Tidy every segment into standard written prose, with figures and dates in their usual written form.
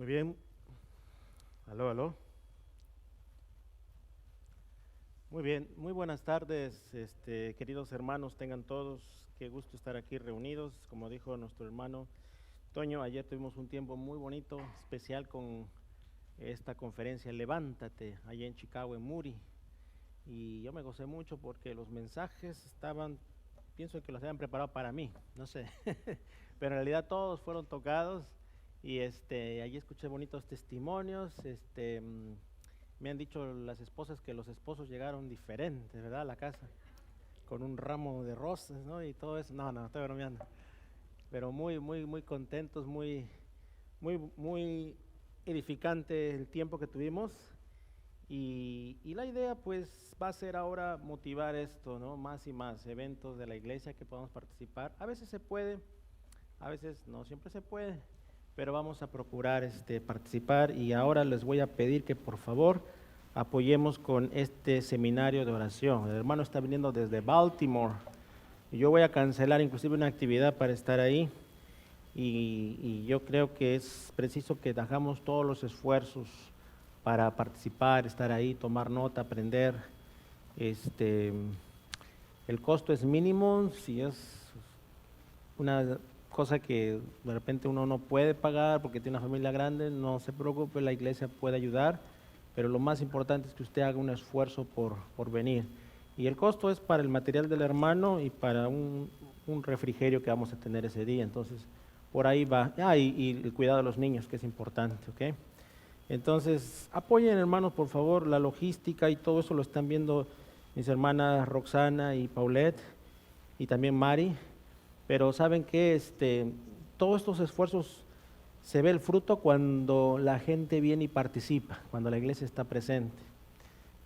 bien. Aló, aló. Muy bien, muy buenas tardes, queridos hermanos, tengan todos. Qué gusto estar aquí reunidos. Como dijo nuestro hermano Toño, ayer tuvimos un tiempo muy bonito, especial con esta conferencia Levántate, allá en Chicago, en Moody. Y yo me gocé mucho porque los mensajes estaban, pienso que los habían preparado para mí, no sé, pero en realidad todos fueron tocados y allí escuché bonitos testimonios. Me han dicho las esposas que los esposos llegaron diferentes, ¿verdad? A la casa, con un ramo de rosas, ¿no? Y todo eso. No, estoy bromeando. Pero muy contentos, muy edificante el tiempo que tuvimos. Y la idea, pues, va a ser ahora motivar esto, ¿no? Más y más eventos de la iglesia que podamos participar. A veces se puede, a veces no siempre se puede, pero vamos a procurar participar. Y ahora les voy a pedir que por favor apoyemos con este seminario de oración. El hermano está viniendo desde Baltimore y yo voy a cancelar inclusive una actividad para estar ahí, y yo creo que es preciso que hagamos todos los esfuerzos para participar, estar ahí, tomar nota, aprender. El costo es mínimo. Si es una cosa que de repente uno no puede pagar porque tiene una familia grande, no se preocupe, la iglesia puede ayudar, pero lo más importante es que usted haga un esfuerzo por venir. Y el costo es para el material del hermano y para un refrigerio que vamos a tener ese día. Entonces, por ahí va. Y el cuidado de los niños, que es importante, ¿ok? Entonces, apoyen, hermanos, por favor, la logística y todo eso lo están viendo mis hermanas Roxana y Paulette y también Mari. Pero saben que todos estos esfuerzos se ve el fruto cuando la gente viene y participa, cuando la iglesia está presente.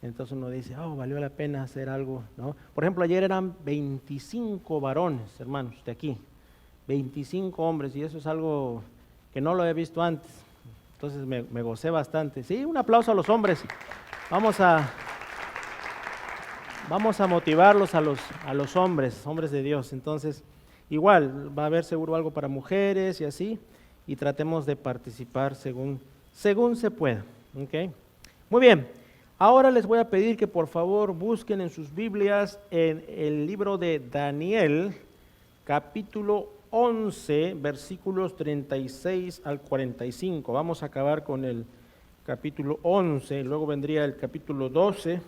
Entonces uno dice, oh, valió la pena hacer algo, ¿no? Por ejemplo, ayer eran 25 varones, hermanos, de aquí, 25 hombres, y eso es algo que no lo he visto antes. Entonces me gocé bastante. Sí, un aplauso a los hombres. Vamos a motivarlos a los hombres de Dios. Entonces, igual, va a haber seguro algo para mujeres y así, y tratemos de participar según se pueda, ¿ok? Muy bien, ahora les voy a pedir que por favor busquen en sus Biblias en el libro de Daniel, capítulo 11, versículos 36 al 45. Vamos a acabar con el capítulo 11, y luego vendría el capítulo 12,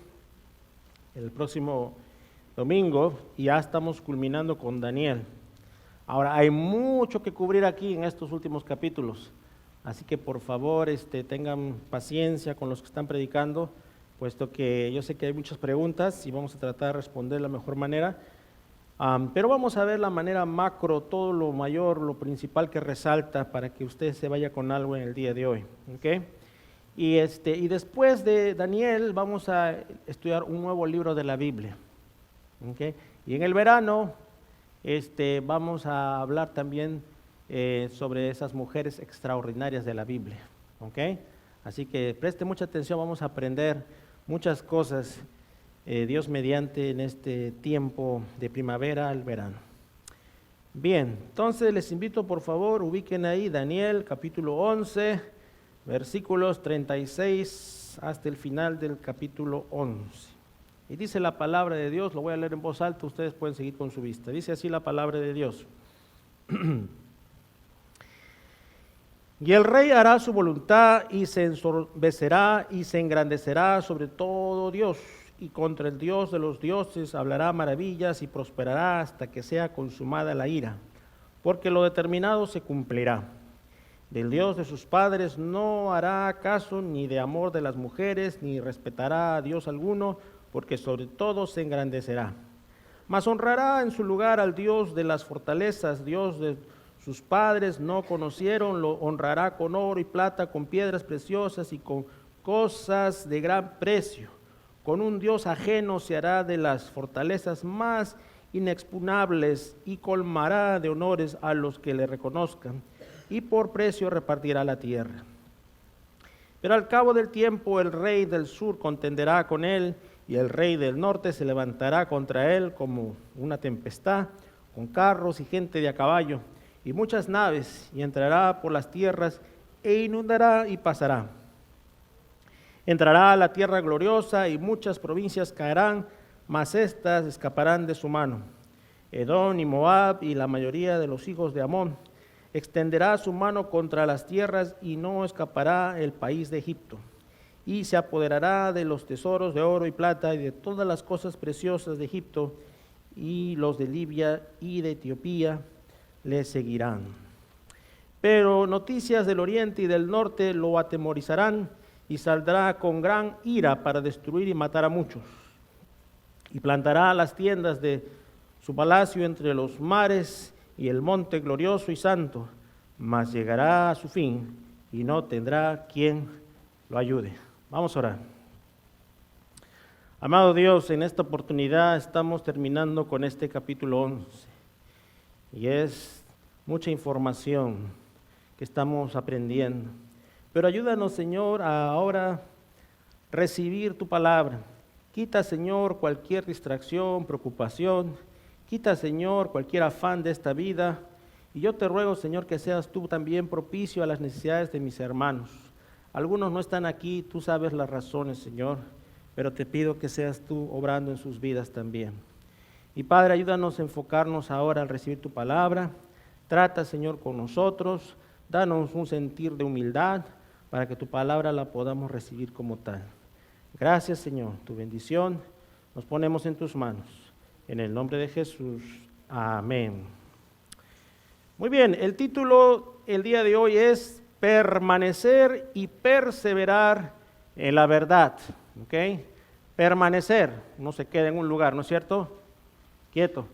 el próximo domingo, y ya estamos culminando con Daniel. Ahora, hay mucho que cubrir aquí en estos últimos capítulos, así que por favor tengan paciencia con los que están predicando, puesto que yo sé que hay muchas preguntas y vamos a tratar de responder de la mejor manera, pero vamos a ver la manera macro, todo lo mayor, lo principal que resalta, para que usted se vaya con algo en el día de hoy, ¿ok? Y después de Daniel vamos a estudiar un nuevo libro de la Biblia, ¿ok? Y en el verano vamos a hablar también sobre esas mujeres extraordinarias de la Biblia, ¿ok? Así que preste mucha atención, vamos a aprender muchas cosas, Dios mediante, en este tiempo de primavera al verano. Bien, entonces les invito, por favor, ubiquen ahí Daniel capítulo 11, versículos 36 hasta el final del capítulo 11. Y dice la palabra de Dios, lo voy a leer en voz alta, ustedes pueden seguir con su vista. Dice así la palabra de Dios. Y el rey hará su voluntad y se ensorbecerá y se engrandecerá sobre todo Dios, y contra el Dios de los dioses hablará maravillas y prosperará hasta que sea consumada la ira, porque lo determinado se cumplirá. Del Dios de sus padres no hará caso, ni de amor de las mujeres, ni respetará a Dios alguno, porque sobre todo se engrandecerá. Mas honrará en su lugar al Dios de las fortalezas, Dios de sus padres no conocieron, lo honrará con oro y plata, con piedras preciosas y con cosas de gran precio. Con un Dios ajeno se hará de las fortalezas más inexpugnables y colmará de honores a los que le reconozcan, y por precio repartirá la tierra. Pero al cabo del tiempo el rey del sur contenderá con él, y el rey del norte se levantará contra él como una tempestad, con carros y gente de a caballo, y muchas naves, y entrará por las tierras e inundará y pasará. Entrará a la tierra gloriosa y muchas provincias caerán, mas éstas escaparán de su mano. Edom y Moab y la mayoría de los hijos de Amón. Extenderá su mano contra las tierras y no escapará el país de Egipto. Y se apoderará de los tesoros de oro y plata y de todas las cosas preciosas de Egipto, y los de Libia y de Etiopía le seguirán. Pero noticias del oriente y del norte lo atemorizarán, y saldrá con gran ira para destruir y matar a muchos. Y plantará las tiendas de su palacio entre los mares y el monte glorioso y santo, mas llegará a su fin y no tendrá quien lo ayude. Vamos a orar. Amado Dios, en esta oportunidad estamos terminando con este capítulo 11 y es mucha información que estamos aprendiendo. Pero ayúdanos, Señor, a ahora recibir tu palabra. Quita, Señor, cualquier distracción, preocupación. Quita, Señor, cualquier afán de esta vida. Y yo te ruego, Señor, que seas tú también propicio a las necesidades de mis hermanos. Algunos no están aquí, tú sabes las razones, Señor, pero te pido que seas tú obrando en sus vidas también. Y Padre, ayúdanos a enfocarnos ahora al recibir tu palabra. Trata, Señor, con nosotros. Danos un sentir de humildad para que tu palabra la podamos recibir como tal. Gracias, Señor, tu bendición. Nos ponemos en tus manos. En el nombre de Jesús. Amén. Muy bien, el título el día de hoy es permanecer y perseverar en la verdad. ¿Ok? Permanecer, no se queda en un lugar, ¿no es cierto? Quieto.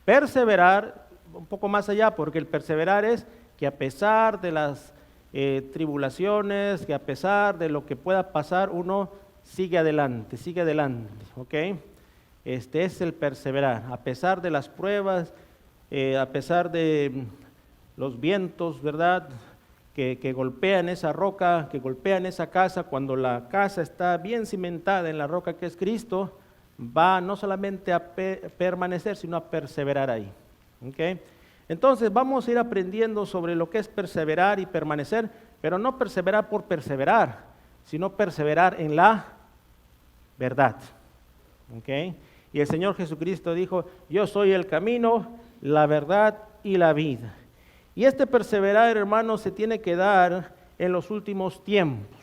Perseverar, un poco más allá, porque el perseverar es que a pesar de las tribulaciones, que a pesar de lo que pueda pasar, uno sigue adelante, ¿ok? Este es el perseverar, a pesar de las pruebas, a pesar de los vientos, ¿verdad?, que golpean esa roca, que golpean esa casa. Cuando la casa está bien cimentada en la roca que es Cristo, va no solamente a permanecer, sino a perseverar ahí, ¿ok? Entonces vamos a ir aprendiendo sobre lo que es perseverar y permanecer, pero no perseverar por perseverar, sino perseverar en la verdad. ¿Okay? Y el Señor Jesucristo dijo, yo soy el camino, la verdad y la vida. Y este perseverar, hermanos, se tiene que dar en los últimos tiempos.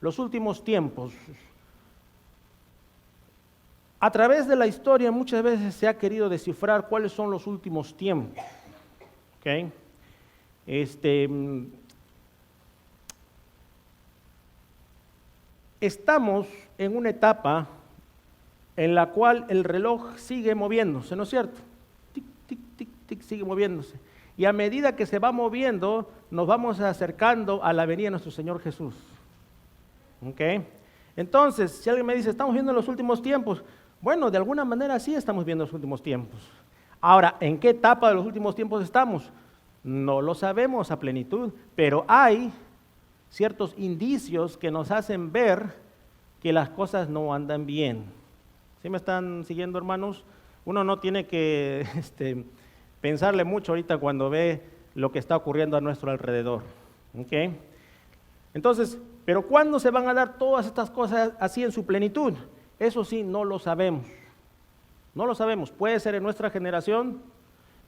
Los últimos tiempos. A través de la historia muchas veces se ha querido descifrar cuáles son los últimos tiempos. ¿Okay? Estamos en una etapa en la cual el reloj sigue moviéndose, ¿no es cierto? Tic, tic, tic, tic, sigue moviéndose. Y a medida que se va moviendo, nos vamos acercando a la venida de nuestro Señor Jesús. ¿Okay? Entonces, si alguien me dice, estamos viendo los últimos tiempos, bueno, de alguna manera sí estamos viendo los últimos tiempos. Ahora, ¿en qué etapa de los últimos tiempos estamos? No lo sabemos a plenitud, pero hay ciertos indicios que nos hacen ver que las cosas no andan bien. ¿Sí me están siguiendo, hermanos? Uno no tiene que pensarle mucho ahorita cuando ve lo que está ocurriendo a nuestro alrededor. ¿Okay? Entonces, ¿pero cuándo se van a dar todas estas cosas así en su plenitud? Eso sí, no lo sabemos. No lo sabemos. Puede ser en nuestra generación,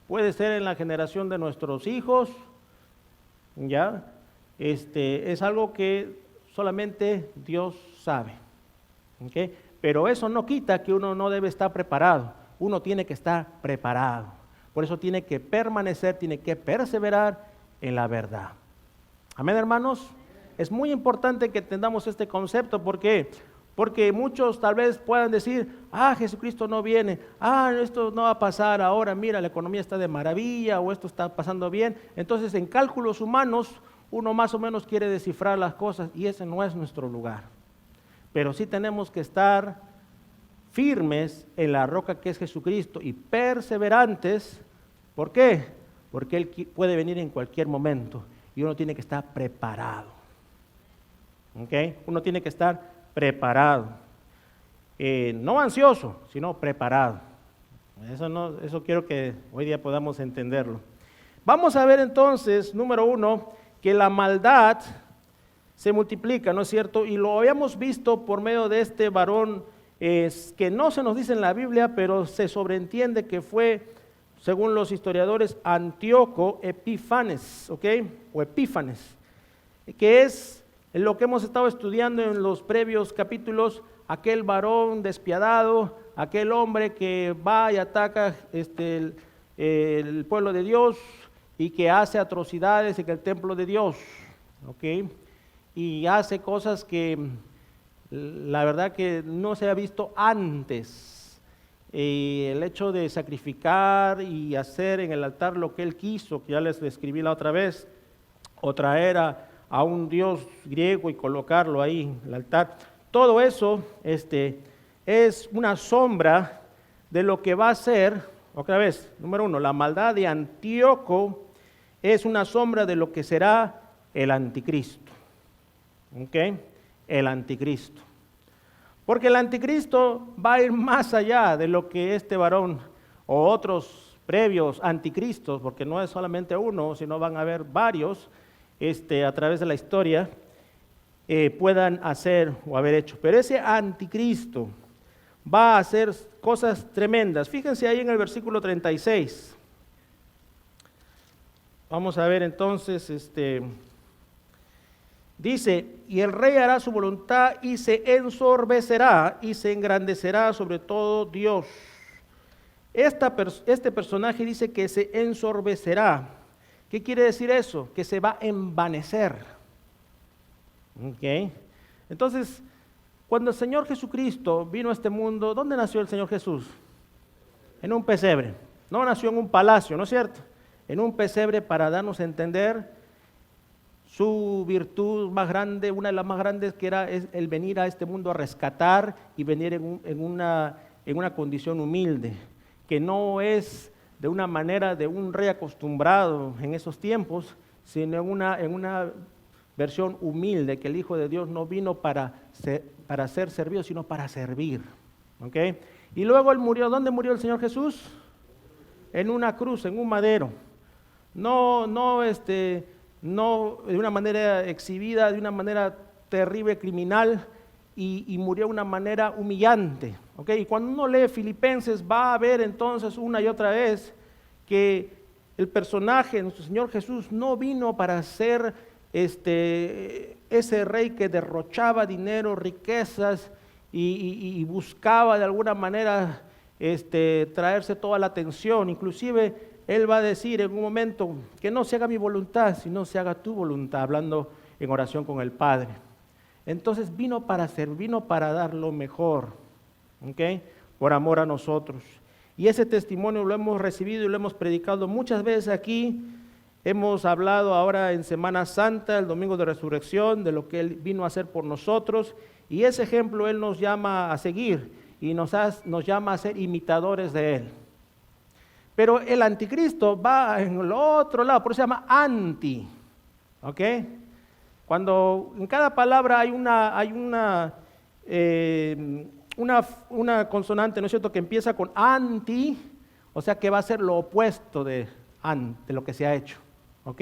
puede ser en la generación de nuestros hijos, ¿ya? Es algo que solamente Dios sabe. ¿Okay? Pero eso no quita que uno no debe estar preparado. Uno tiene que estar preparado. Por eso tiene que permanecer, tiene que perseverar en la verdad. Amén, hermanos. Es muy importante que entendamos este concepto. ¿Por qué? Porque muchos tal vez puedan decir, Jesucristo no viene, esto no va a pasar ahora, mira, la economía está de maravilla, o esto está pasando bien. Entonces, en cálculos humanos, uno más o menos quiere descifrar las cosas, y ese no es nuestro lugar. Pero sí tenemos que estar firmes en la roca que es Jesucristo, y perseverantes. ¿Por qué? Porque Él puede venir en cualquier momento, y uno tiene que estar preparado. ¿Okay? Uno tiene que estar preparado, no ansioso, sino preparado. Eso quiero que hoy día podamos entenderlo. Vamos a ver entonces, número 1, que la maldad se multiplica, ¿no es cierto? Y lo habíamos visto por medio de este varón que no se nos dice en la Biblia, pero se sobreentiende que fue, según los historiadores, Antíoco Epífanes, ¿ok? O Epífanes, que es lo que hemos estado estudiando en los previos capítulos, aquel varón despiadado, aquel hombre que va y ataca el pueblo de Dios y que hace atrocidades en el templo de Dios, ¿ok? Y hace cosas que la verdad que no se ha visto antes. El hecho de sacrificar y hacer en el altar lo que él quiso, que ya les describí la otra vez, o traer a un dios griego y colocarlo ahí en el altar. Todo eso es una sombra de lo que va a ser, otra vez, número uno, la maldad de Antíoco es una sombra de lo que será el anticristo. ¿Ok? El anticristo. Porque el anticristo va a ir más allá de lo que este varón o otros previos anticristos, porque no es solamente uno, sino van a haber varios a través de la historia, puedan hacer o haber hecho. Pero ese anticristo va a hacer cosas tremendas. Fíjense ahí en el versículo 36. Vamos a ver entonces, dice, y el rey hará su voluntad y se ensorbecerá y se engrandecerá sobre todo Dios. Este personaje dice que se ensorbecerá. ¿Qué quiere decir eso? Que se va a envanecer. ¿Ok? Entonces, cuando el Señor Jesucristo vino a este mundo, ¿dónde nació el Señor Jesús? En un pesebre. No nació en un palacio, ¿no es cierto? En un pesebre para darnos a entender su virtud más grande, una de las más grandes, que era el venir a este mundo a rescatar y venir en una condición humilde, que no es de una manera de un rey acostumbrado en esos tiempos, sino en una versión humilde, que el Hijo de Dios no vino para ser servido, sino para servir. ¿Okay? Y luego Él murió. ¿Dónde murió el Señor Jesús? En una cruz, en un madero. No de una manera exhibida, de una manera terrible, criminal, y murió de una manera humillante. ¿Okay? Y cuando uno lee Filipenses va a ver entonces una y otra vez que el personaje, nuestro Señor Jesús, no vino para ser ese rey que derrochaba dinero, riquezas y buscaba de alguna manera traerse toda la atención. Inclusive Él va a decir en un momento que no se haga mi voluntad, sino se haga tu voluntad, hablando en oración con el Padre. Entonces vino para servir, vino para dar lo mejor, ¿okay? Por amor a nosotros. Y ese testimonio lo hemos recibido y lo hemos predicado muchas veces aquí. Hemos hablado ahora en Semana Santa, el Domingo de Resurrección, de lo que Él vino a hacer por nosotros. Y ese ejemplo Él nos llama a seguir y nos llama a ser imitadores de Él. Pero el anticristo va en el otro lado, por eso se llama anti. ¿Ok? Cuando en cada palabra hay una consonante, ¿no es cierto?, que empieza con anti, o sea que va a ser lo opuesto de lo que se ha hecho. ¿Ok?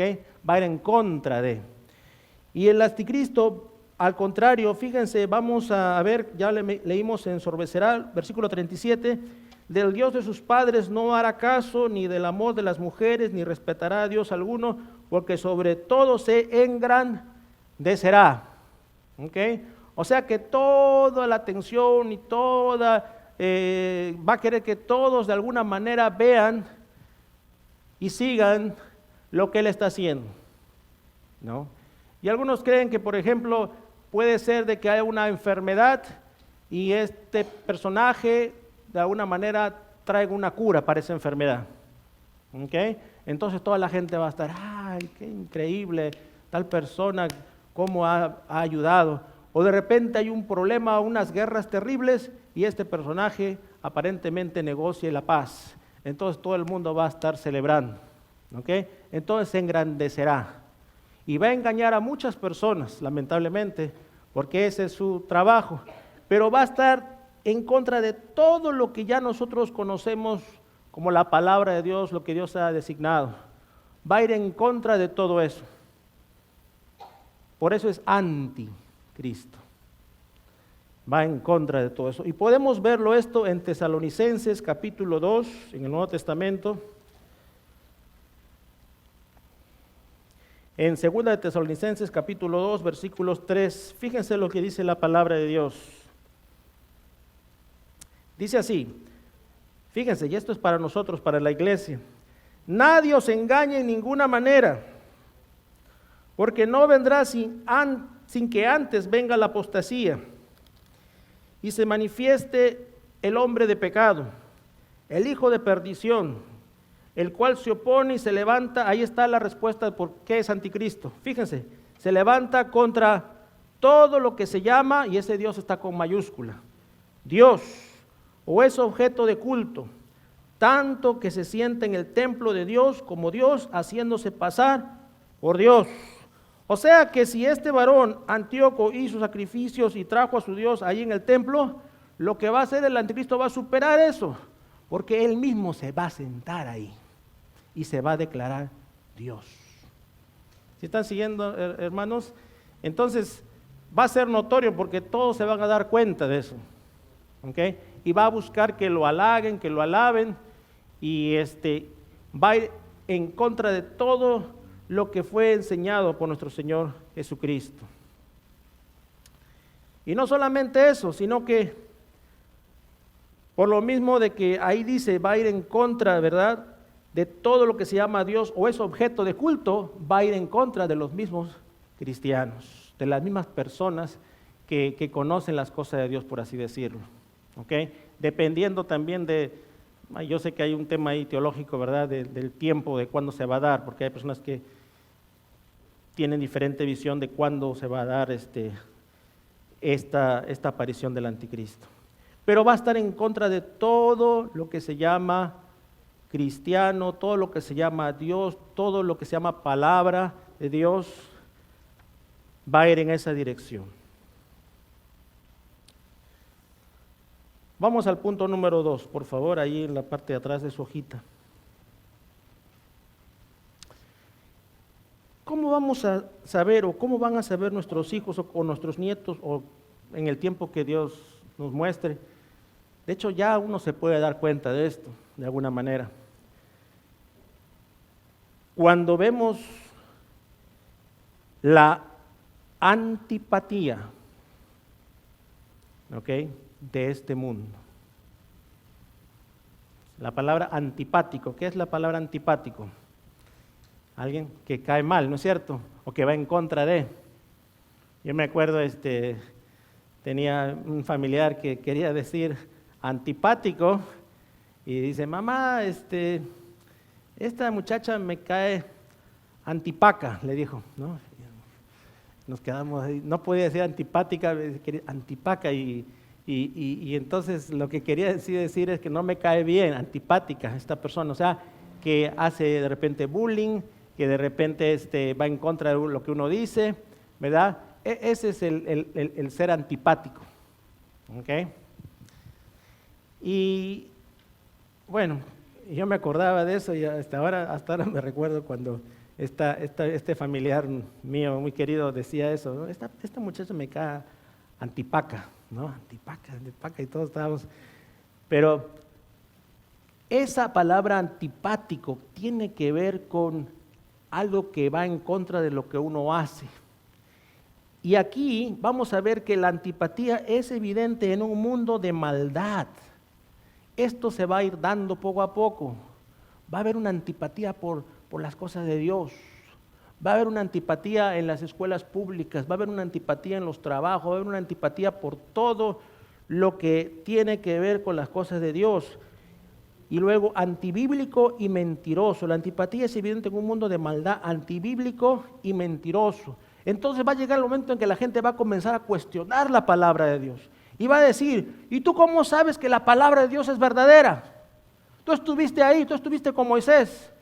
Va a ir en contra de. Y el anticristo, al contrario, fíjense, vamos a ver, ya leímos en Ensorbecerá, versículo 37, del Dios de sus padres no hará caso, ni del amor de las mujeres, ni respetará a Dios alguno, porque sobre todo se engrandecerá. ¿Ok? O sea que toda la atención y va a querer que todos de alguna manera vean y sigan lo que Él está haciendo, ¿no? Y algunos creen que, por ejemplo, puede ser de que haya una enfermedad y este personaje de alguna manera traiga una cura para esa enfermedad. ¿Okay? Entonces toda la gente va a estar, ¡ay, qué increíble! Tal persona, cómo ha ayudado. O de repente hay un problema, unas guerras terribles, y este personaje aparentemente negocia la paz. Entonces todo el mundo va a estar celebrando. ¿Okay? Entonces se engrandecerá. Y va a engañar a muchas personas, lamentablemente, porque ese es su trabajo. Pero va a estar en contra de todo lo que ya nosotros conocemos como la palabra de Dios, lo que Dios ha designado. Va a ir en contra de todo eso. Por eso es anticristo. Va en contra de todo eso. Y podemos verlo esto en Tesalonicenses capítulo 2, en el Nuevo Testamento. En 2 de Tesalonicenses capítulo 2, versículos 3, fíjense lo que dice la palabra de Dios. Dice así, fíjense, y esto es para nosotros, para la iglesia. Nadie os engañe en ninguna manera, porque no vendrá sin que antes venga la apostasía y se manifieste el hombre de pecado, el hijo de perdición, el cual se opone y se levanta. Ahí está la respuesta de por qué es anticristo. Fíjense, se levanta contra todo lo que se llama, y ese Dios está con mayúscula, Dios, o es objeto de culto, tanto que se sienta en el templo de Dios como Dios, haciéndose pasar por Dios. O sea que si este varón Antíoco hizo sacrificios y trajo a su Dios ahí en el templo, lo que va a hacer el anticristo va a superar eso, porque él mismo se va a sentar ahí y se va a declarar Dios. ¿Sí están siguiendo, hermanos? Entonces va a ser notorio porque todos se van a dar cuenta de eso, ¿ok? Y va a buscar que lo halaguen, que lo alaben, y va a ir en contra de todo lo que fue enseñado por nuestro Señor Jesucristo. Y no solamente eso, sino que por lo mismo de que ahí dice, va a ir en contra, ¿verdad?, de todo lo que se llama Dios o es objeto de culto, va a ir en contra de los mismos cristianos, de las mismas personas que conocen las cosas de Dios, por así decirlo, ¿ok? Dependiendo también yo sé que hay un tema ahí teológico, ¿verdad?, del tiempo, de cuándo se va a dar, porque hay personas que tienen diferente visión de cuándo se va a dar esta aparición del anticristo. Pero va a estar en contra de todo lo que se llama cristiano, todo lo que se llama Dios, todo lo que se llama palabra de Dios, va a ir en esa dirección. Vamos al punto número 2, por favor, ahí en la parte de atrás de su hojita. ¿Cómo vamos a saber o cómo van a saber nuestros hijos o nuestros nietos o en el tiempo que Dios nos muestre? De hecho, ya uno se puede dar cuenta de esto, de alguna manera. Cuando vemos la antipatía, ¿ok?, de este mundo. La palabra antipático, ¿qué es la palabra antipático? Alguien que cae mal, ¿no es cierto? O que va en contra de. Yo me acuerdo, tenía un familiar que quería decir antipático y dice, mamá, esta muchacha me cae antipaca, le dijo, ¿no? Nos quedamos ahí, no podía decir antipática, antipaca, y entonces lo que quería decir es que no me cae bien, antipática esta persona, o sea, que hace de repente bullying, que de repente va en contra de lo que uno dice, ¿verdad? Ese es el ser antipático, ¿ok? Y bueno, yo me acordaba de eso y hasta ahora me recuerdo cuando este familiar mío muy querido decía eso, ¿no? Esta muchacha me cae antipaca, ¿no? Antipaca, y todos estábamos. Pero esa palabra antipático tiene que ver con algo que va en contra de lo que uno hace. Y aquí vamos a ver que la antipatía es evidente en un mundo de maldad. Esto se va a ir dando poco a poco. Va a haber una antipatía por las cosas de Dios. Va a haber una antipatía en las escuelas públicas, va a haber una antipatía en los trabajos, va a haber una antipatía por todo lo que tiene que ver con las cosas de Dios. Y luego antibíblico y mentiroso. La antipatía es evidente en un mundo de maldad, antibíblico y mentiroso. Entonces va a llegar el momento en que la gente va a comenzar a cuestionar la palabra de Dios. Y va a decir, ¿y tú cómo sabes que la palabra de Dios es verdadera? Tú estuviste ahí, tú estuviste con Moisés.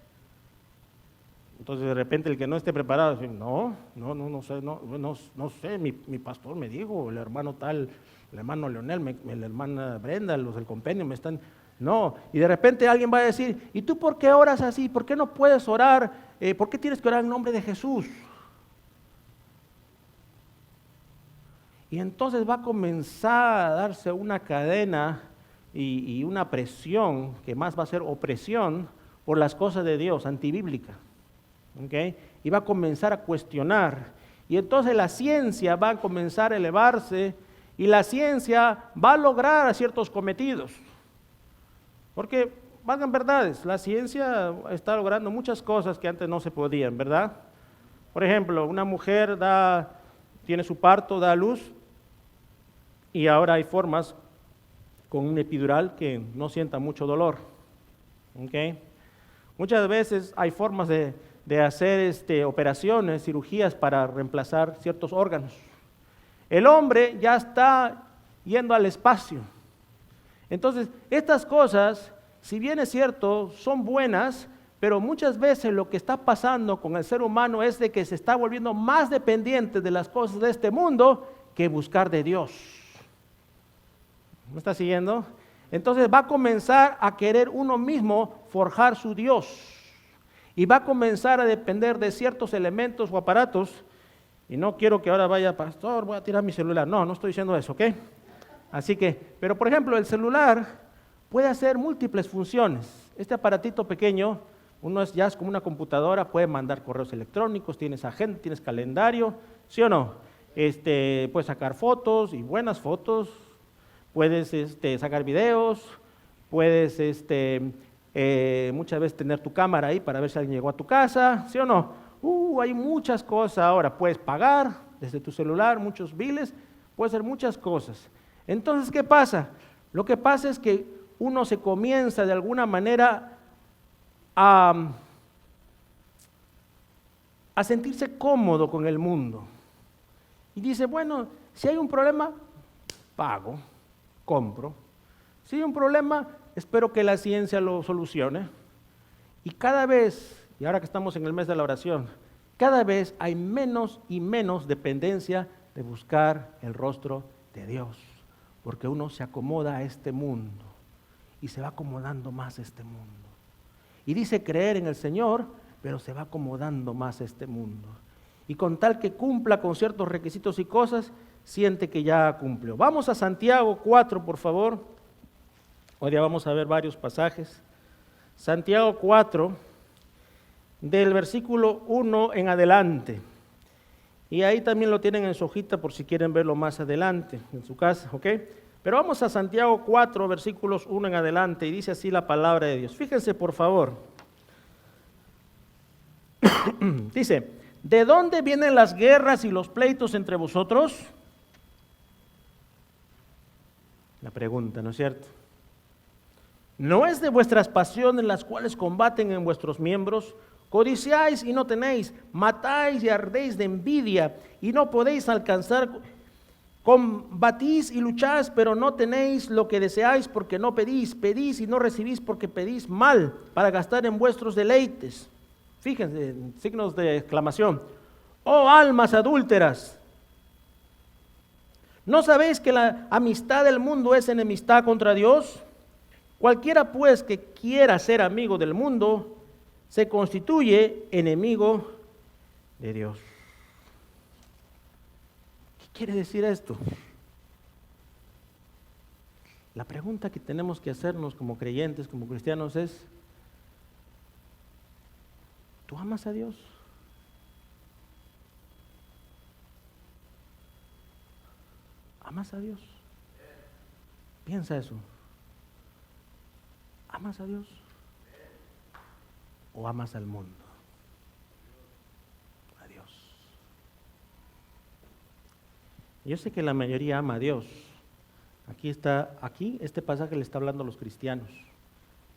Entonces de repente el que no esté preparado dice, no sé, mi pastor me dijo, el hermano tal, el hermano Leonel, la hermana Brenda, los del compendio me están... No, y de repente alguien va a decir, ¿y tú por qué oras así? ¿Por qué no puedes orar? ¿Por qué tienes que orar en nombre de Jesús? Y entonces va a comenzar a darse una cadena y una presión, que más va a ser opresión, por las cosas de Dios, antibíblica. ¿Okay? Y va a comenzar a cuestionar. Y entonces la ciencia va a comenzar a elevarse y la ciencia va a lograr ciertos cometidos. Porque, valgan verdades, la ciencia está logrando muchas cosas que antes no se podían, ¿verdad? Por ejemplo, una mujer tiene su parto, da a luz, y ahora hay formas con un epidural que no sienta mucho dolor. ¿Okay? Muchas veces hay formas de hacer operaciones, cirugías para reemplazar ciertos órganos. El hombre ya está yendo al espacio. Entonces, estas cosas, si bien es cierto, son buenas, pero muchas veces lo que está pasando con el ser humano es de que se está volviendo más dependiente de las cosas de este mundo que buscar de Dios. ¿Me está siguiendo? Entonces va a comenzar a querer uno mismo forjar su Dios. Y va a comenzar a depender de ciertos elementos o aparatos. Y no quiero que ahora vaya, pastor, voy a tirar mi celular. No estoy diciendo eso, ¿ok? Así que, pero por ejemplo, el celular puede hacer múltiples funciones. Este aparatito pequeño, ya es como una computadora, puede mandar correos electrónicos, tienes agenda, tienes calendario, ¿sí o no? Puedes sacar fotos y buenas fotos, puedes sacar videos, puedes muchas veces tener tu cámara ahí para ver si alguien llegó a tu casa, ¿sí o no? Hay muchas cosas ahora, puedes pagar desde tu celular, muchos biles, puedes hacer muchas cosas. Entonces, ¿qué pasa? Lo que pasa es que uno se comienza de alguna manera a sentirse cómodo con el mundo. Y dice, bueno, si hay un problema, pago, compro. Si hay un problema, espero que la ciencia lo solucione. Y cada vez, y ahora que estamos en el mes de la oración, cada vez hay menos y menos dependencia de buscar el rostro de Dios, porque uno se acomoda a este mundo y se va acomodando más a este mundo. Y dice creer en el Señor, pero se va acomodando más a este mundo. Y con tal que cumpla con ciertos requisitos y cosas, siente que ya cumplió. Vamos a Santiago 4, por favor. Hoy día vamos a ver varios pasajes. Santiago 4, del versículo 1 en adelante. Y ahí también lo tienen en su hojita por si quieren verlo más adelante en su casa, ¿ok? Pero vamos a Santiago 4, versículos 1 en adelante, y dice así la palabra de Dios. Fíjense, por favor. Dice, ¿de dónde vienen las guerras y los pleitos entre vosotros? La pregunta, ¿no es cierto? ¿No es de vuestras pasiones las cuales combaten en vuestros miembros? Codiciáis y no tenéis, matáis y ardéis de envidia y no podéis alcanzar. Combatís y lucháis, pero no tenéis lo que deseáis porque no pedís. Pedís y no recibís porque pedís mal para gastar en vuestros deleites. Fíjense, signos de exclamación. Oh almas adúlteras, ¿no sabéis que la amistad del mundo es enemistad contra Dios? Cualquiera pues que quiera ser amigo del mundo se constituye enemigo de Dios. ¿Qué quiere decir esto? La pregunta que tenemos que hacernos como creyentes, como cristianos es, ¿tú amas a Dios? ¿Amas a Dios? Piensa eso. ¿Amas a Dios? ¿O amas al mundo? A Dios. Yo sé que la mayoría ama a Dios. Aquí este pasaje le está hablando a los cristianos.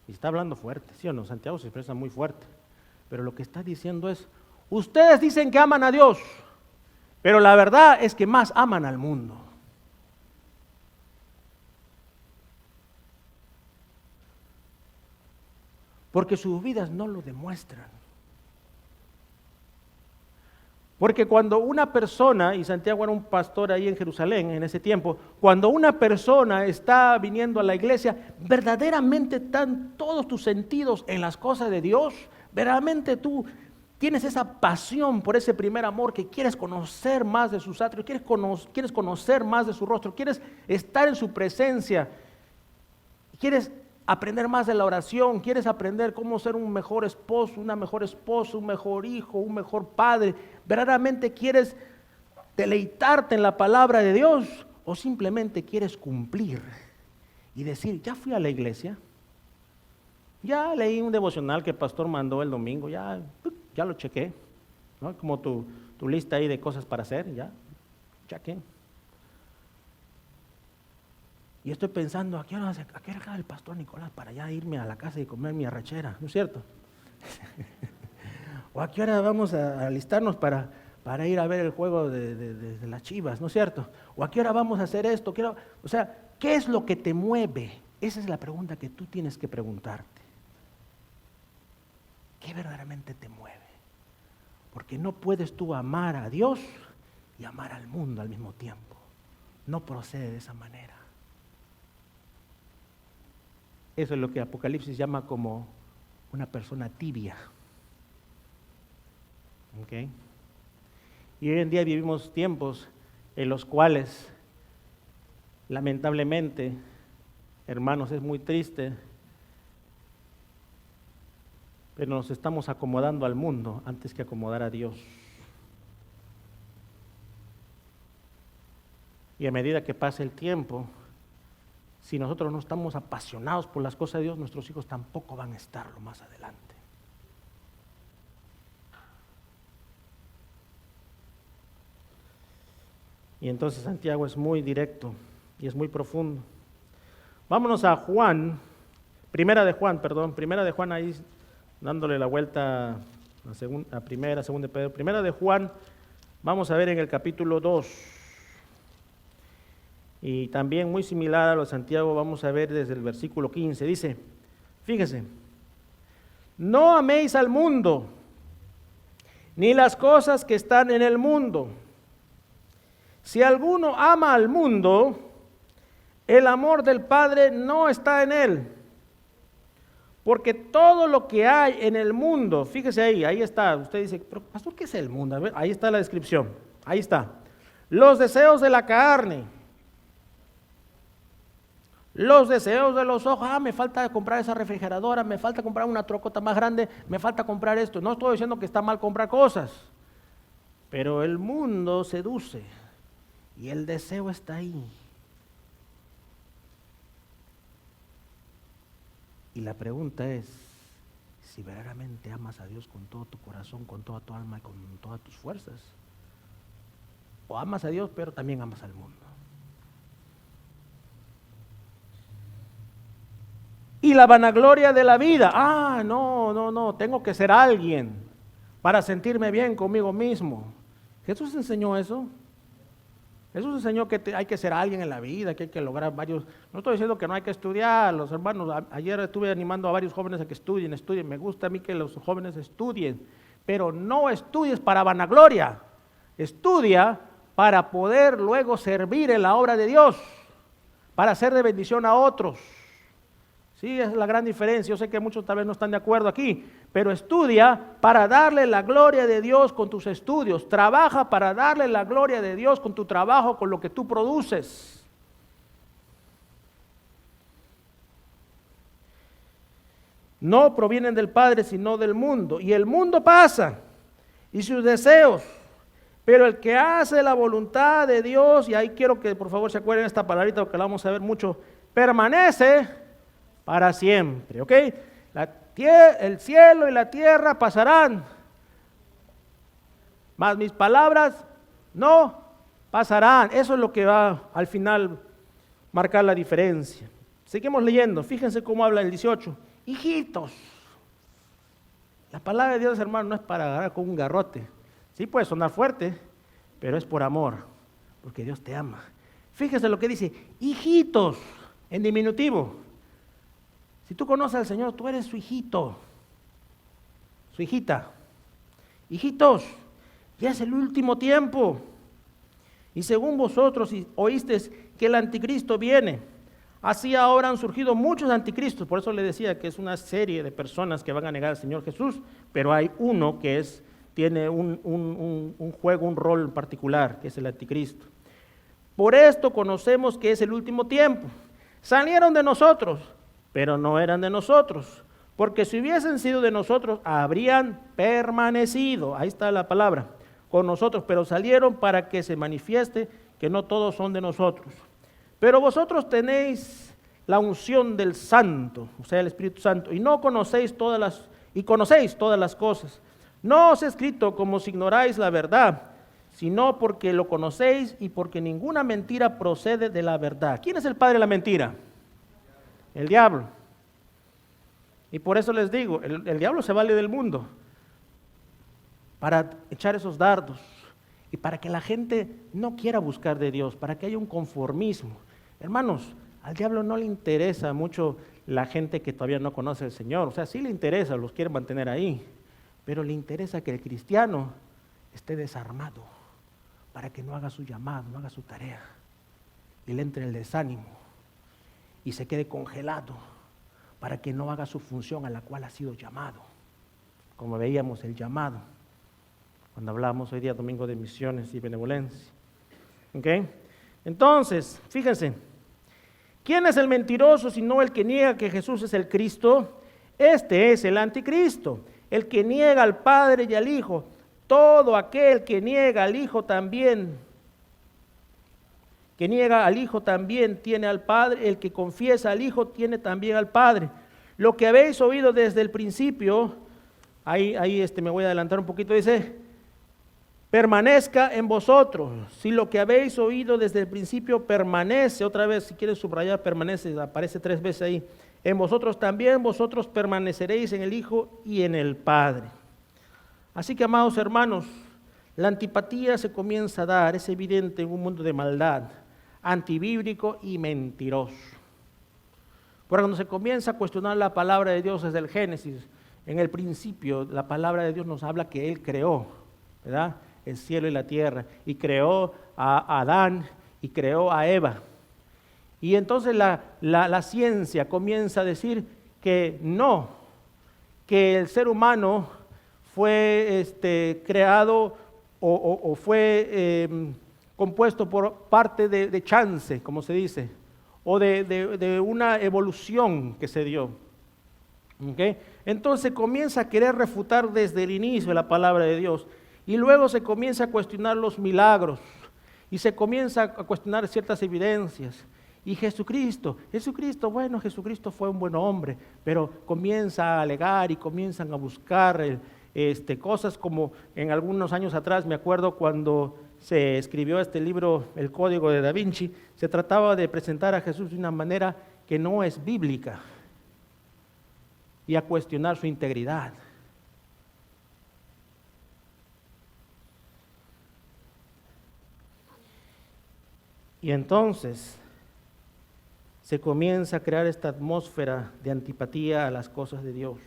Y está hablando fuerte, ¿sí o no? Santiago se expresa muy fuerte. Pero lo que está diciendo es, ustedes dicen que aman a Dios, pero la verdad es que más aman al mundo. Porque sus vidas no lo demuestran. Porque cuando una persona, y Santiago era un pastor ahí en Jerusalén en ese tiempo, cuando una persona está viniendo a la iglesia, verdaderamente están todos tus sentidos en las cosas de Dios, verdaderamente tú tienes esa pasión por ese primer amor, que quieres conocer más de sus atrios, quieres conocer más de su rostro, quieres estar en su presencia, quieres aprender más de la oración, quieres aprender cómo ser un mejor esposo, una mejor esposa, un mejor hijo, un mejor padre, verdaderamente quieres deleitarte en la palabra de Dios, o simplemente quieres cumplir y decir, ya fui a la iglesia, ya leí un devocional que el pastor mandó el domingo, ya lo chequé, ¿no? Como tu lista ahí de cosas para hacer, ya chequé. Y estoy pensando, ¿a qué hora acaba el pastor Nicolás para ya irme a la casa y comer mi arrachera? ¿No es cierto? ¿O a qué hora vamos a alistarnos para ir a ver el juego de las Chivas? ¿No es cierto? ¿O a qué hora vamos a hacer esto? O sea, ¿qué es lo que te mueve? Esa es la pregunta que tú tienes que preguntarte. ¿Qué verdaderamente te mueve? Porque no puedes tú amar a Dios y amar al mundo al mismo tiempo. No procede de esa manera. Eso es lo que Apocalipsis llama como una persona tibia. ¿Okay? Y hoy en día vivimos tiempos en los cuales, lamentablemente, hermanos, es muy triste, pero nos estamos acomodando al mundo antes que acomodar a Dios. Y a medida que pasa el tiempo, si nosotros no estamos apasionados por las cosas de Dios, nuestros hijos tampoco van a estarlo más adelante. Y entonces Santiago es muy directo y es muy profundo. Vámonos a Primera de Juan, ahí dándole la vuelta a Primera, Segunda de Pedro. Primera de Juan, vamos a ver en el capítulo 2. Y también muy similar a lo de Santiago, vamos a ver desde el versículo 15. Dice, fíjese, no améis al mundo, ni las cosas que están en el mundo. Si alguno ama al mundo, el amor del Padre no está en él. Porque todo lo que hay en el mundo, fíjese ahí está, usted dice, pero pastor, ¿qué es el mundo? A ver, ahí está la descripción, ahí está. Los deseos de la carne, los deseos de los ojos, me falta comprar esa refrigeradora, me falta comprar una trocota más grande, me falta comprar esto. No estoy diciendo que está mal comprar cosas, pero el mundo seduce y el deseo está ahí. Y la pregunta es, si verdaderamente amas a Dios con todo tu corazón, con toda tu alma y con todas tus fuerzas, o amas a Dios pero también amas al mundo. Y la vanagloria de la vida, no, tengo que ser alguien para sentirme bien conmigo mismo. Jesús enseñó eso. Jesús enseñó que hay que ser alguien en la vida, que hay que lograr varios. No estoy diciendo que no hay que estudiar, los hermanos. Ayer estuve animando a varios jóvenes a que estudien. Me gusta a mí que los jóvenes estudien, pero no estudies para vanagloria. Estudia para poder luego servir en la obra de Dios, para ser de bendición a otros. Sí, es la gran diferencia. Yo sé que muchos tal vez no están de acuerdo aquí, pero estudia para darle la gloria de Dios con tus estudios. Trabaja para darle la gloria de Dios con tu trabajo, con lo que tú produces. No provienen del Padre, sino del mundo. Y el mundo pasa, y sus deseos. Pero el que hace la voluntad de Dios, y ahí quiero que por favor se acuerden esta palabrita porque la vamos a ver mucho, permanece para siempre, ¿ok? El cielo y la tierra pasarán, mas mis palabras no pasarán. Eso es lo que va al final marcar la diferencia. Seguimos leyendo, fíjense cómo habla el 18. Hijitos, la palabra de Dios, hermano, no es para agarrar con un garrote. Sí puede sonar fuerte, pero es por amor, porque Dios te ama. Fíjense lo que dice, hijitos, en diminutivo. Si tú conoces al Señor, tú eres su hijito, su hijita. Hijitos, ya es el último tiempo. Y según vosotros oísteis que el anticristo viene, así ahora han surgido muchos anticristos. Por eso le decía que es una serie de personas que van a negar al Señor Jesús, pero hay uno que es tiene un juego, un rol en particular, que es el anticristo. Por esto conocemos que es el último tiempo. Salieron de nosotros, pero no eran de nosotros, porque si hubiesen sido de nosotros, habrían permanecido, ahí está la palabra, con nosotros, pero salieron para que se manifieste que no todos son de nosotros. Pero vosotros tenéis la unción del Santo, o sea, el Espíritu Santo, y conocéis todas las cosas. No os he escrito como si ignoráis la verdad, sino porque lo conocéis y porque ninguna mentira procede de la verdad. ¿Quién es el padre de la mentira? El diablo. Y por eso les digo, el diablo se vale del mundo para echar esos dardos y para que la gente no quiera buscar de Dios, para que haya un conformismo. Hermanos, al diablo no le interesa mucho la gente que todavía no conoce al Señor. O sea, sí le interesa, los quiere mantener ahí, pero le interesa que el cristiano esté desarmado para que no haga su llamado, no haga su tarea, y le entre el desánimo y se quede congelado para que no haga su función a la cual ha sido llamado. Como veíamos el llamado cuando hablábamos hoy día domingo de misiones y benevolencia. ¿Ok? Entonces, fíjense, ¿quién es el mentiroso sino el que niega que Jesús es el Cristo? Este es el anticristo, el que niega al Padre y al Hijo. Todo aquel que niega al Hijo también, tiene al Padre. El que confiesa al Hijo tiene también al Padre. Lo que habéis oído desde el principio, ahí me voy a adelantar un poquito, dice, permanezca en vosotros. Si lo que habéis oído desde el principio permanece, otra vez, si quieres subrayar, permanece, aparece 3 veces ahí, en vosotros también, vosotros permaneceréis en el Hijo y en el Padre. Así que, amados hermanos, la antipatía se comienza a dar, es evidente en un mundo de maldad, antibíblico y mentiroso. Porque cuando se comienza a cuestionar la palabra de Dios desde el Génesis, en el principio la palabra de Dios nos habla que Él creó, ¿verdad?, el cielo y la tierra, y creó a Adán y creó a Eva. Y entonces la ciencia comienza a decir que no, que el ser humano fue creado o fue compuesto por parte de chance, como se dice, o de una evolución que se dio. ¿Okay? Entonces comienza a querer refutar desde el inicio la palabra de Dios, y luego se comienza a cuestionar los milagros, y se comienza a cuestionar ciertas evidencias. Y Jesucristo fue un buen hombre, pero comienza a alegar y comienzan a buscar cosas como en algunos años atrás, me acuerdo cuando se escribió este libro, El Código de Da Vinci, se trataba de presentar a Jesús de una manera que no es bíblica y a cuestionar su integridad. Y entonces se comienza a crear esta atmósfera de antipatía a las cosas de Dios.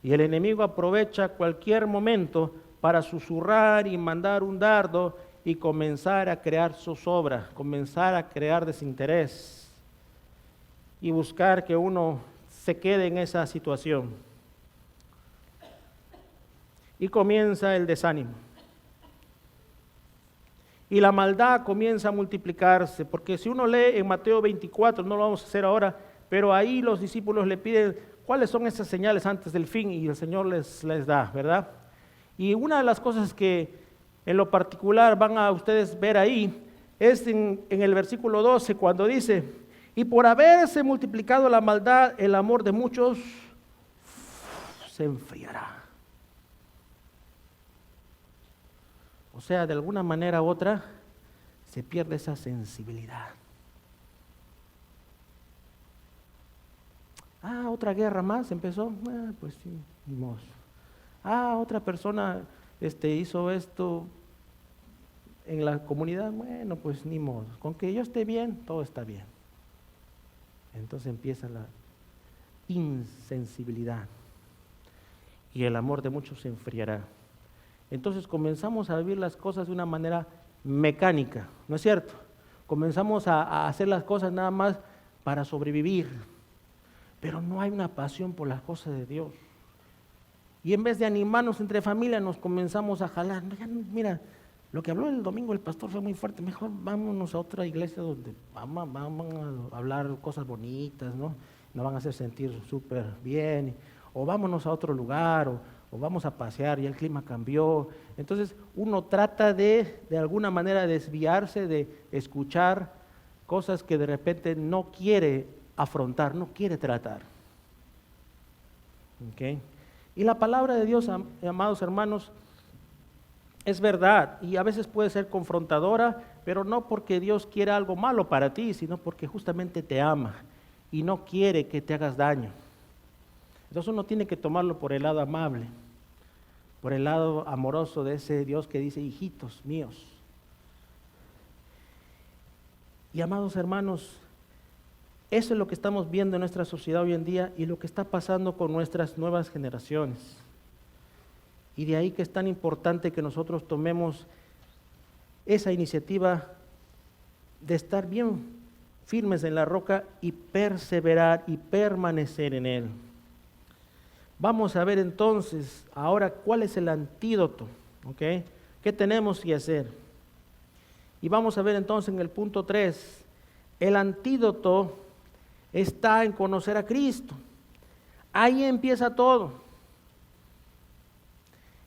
Y el enemigo aprovecha cualquier momento para susurrar y mandar un dardo y comenzar a crear zozobra, comenzar a crear desinterés y buscar que uno se quede en esa situación. Y comienza el desánimo. Y la maldad comienza a multiplicarse, porque si uno lee en Mateo 24, no lo vamos a hacer ahora, pero ahí los discípulos le piden cuáles son esas señales antes del fin, y el Señor les da, ¿verdad? Y una de las cosas que en lo particular van a ustedes ver ahí es en el versículo 12, cuando dice, y por haberse multiplicado la maldad, el amor de muchos se enfriará. O sea, de alguna manera u otra, se pierde esa sensibilidad. Otra guerra más empezó. Pues sí, ni modo. Otra persona hizo esto en la comunidad. Bueno, pues ni modo. Con que yo esté bien, todo está bien. Entonces empieza la insensibilidad. Y el amor de muchos se enfriará. Entonces comenzamos a vivir las cosas de una manera mecánica, ¿no es cierto? Comenzamos a hacer las cosas nada más para sobrevivir, pero no hay una pasión por las cosas de Dios. Y en vez de animarnos entre familia, nos comenzamos a jalar. No, mira, lo que habló el domingo el pastor fue muy fuerte. Mejor vámonos a otra iglesia donde vamos a hablar cosas bonitas, ¿no? Nos van a hacer sentir súper bien. O vámonos a otro lugar, o vamos a pasear, ya el clima cambió. Entonces uno trata de alguna manera desviarse de escuchar cosas que de repente no quiere afrontar, no quiere tratar. ¿Okay? Y la palabra de Dios, amados hermanos, es verdad y a veces puede ser confrontadora, pero no porque Dios quiera algo malo para ti, sino porque justamente te ama y no quiere que te hagas daño. Entonces uno tiene que tomarlo por el lado amable, por el lado amoroso de ese Dios que dice, hijitos míos. Y amados hermanos, eso es lo que estamos viendo en nuestra sociedad hoy en día y lo que está pasando con nuestras nuevas generaciones. Y de ahí que es tan importante que nosotros tomemos esa iniciativa de estar bien firmes en la roca y perseverar y permanecer en él. Vamos a ver entonces ahora cuál es el antídoto, ¿ok? ¿Qué tenemos que hacer? Y vamos a ver entonces en el punto 3, el antídoto está en conocer a Cristo. Ahí empieza todo.